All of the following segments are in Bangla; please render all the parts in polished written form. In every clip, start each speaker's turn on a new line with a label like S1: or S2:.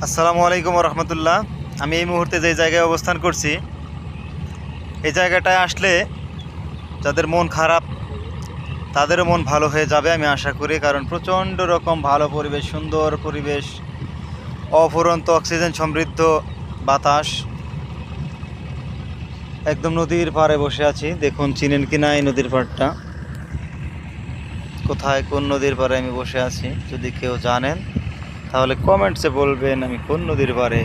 S1: আসসালামু আলাইকুম রহমতুল্লাহ। আমি এই মুহূর্তে যে জায়গায় অবস্থান করছি, এই জায়গাটায় আসলে যাদের মন খারাপ তাদেরও মন ভালো হয়ে যাবে আমি আশা করি। কারণ প্রচণ্ড রকম ভালো পরিবেশ, সুন্দর পরিবেশ, অফুরন্ত অক্সিজেন সমৃদ্ধ বাতাস। একদম নদীর পাড়ে বসে আছি। দেখুন, চিনেন কিনা এই নদীর পাড়টা? কোথায়, কোন নদীর পাড়ে আমি বসে আছি? যদি কেউ জানেন তাহলে কমেন্টসে বলবেন আমি কোন নদীর পাড়ে।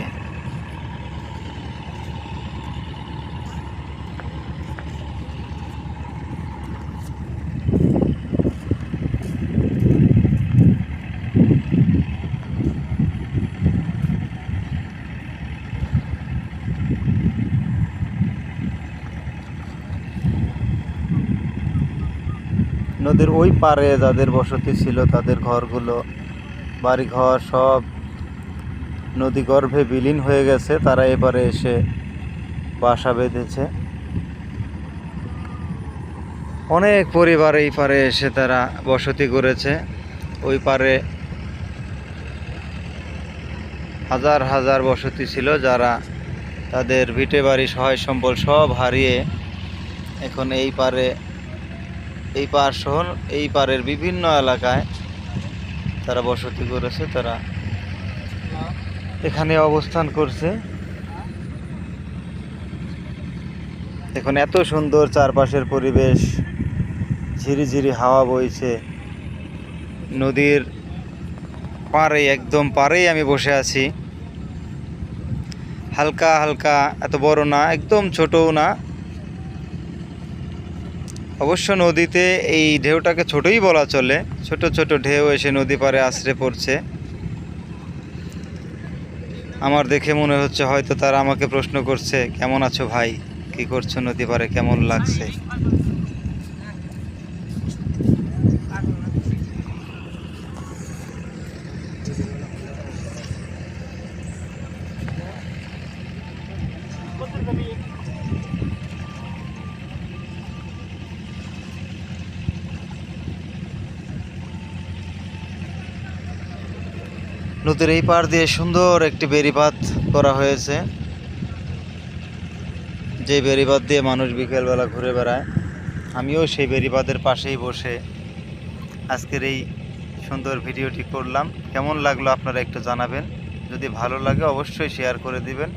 S1: নদীর ওই পারে যাদের বসতি ছিল, তাদের ঘরগুলো, বাড়িঘর সব নদী গর্ভে বিলীন হয়ে গেছে। তারা এবারে এসে বাসা বেঁধেছে। অনেক পরিবার এই পারে এসে তারা বসতি করেছে। ওই পারে হাজার হাজার বসতি ছিল, যারা তাদের ভিটে বাড়ি, সহায় সম্বল সব হারিয়ে এখন এই পারে, এই পার সহ এই পারের বিভিন্ন এলাকায় তারা বসতি করেছে। তারা এখানে অবস্থান করছে। এখন এত সুন্দর চারপাশের পরিবেশ, ঝিরিঝিরি হাওয়া বইছে। নদীর পাড়ে, একদম পাড়েই আমি বসে আছি। হালকা হালকা, এত বড় না, একদম ছোটও না। অবশ্য নদীতে এই ঢেউটাকে ছোটই বলা চলে। ছোট ছোট ঢেউ এসে নদী পাড়ে আছড়ে পড়ছে। আমার দেখে মনে হচ্ছে হয়তো তারা আমাকে প্রশ্ন করছে, কেমন আছো ভাই, কি করছো নদী পাড়ে, কেমন লাগছে। নদীর এই পাড় দিয়ে সুন্দর একটি বেড়িবাঁধ করা হয়েছে, যে বেড়িবাঁধ দিয়ে মানুষ বিকেলবেলা ঘুরে বেড়ায়। আমিও সেই বেড়িবাঁধের পাশেই বসে আজকের এই সুন্দর ভিডিওটি করলাম। কেমন লাগলো আপনারা একটু জানাবেন। যদি ভালো লাগে অবশ্যই শেয়ার করে দিবেন।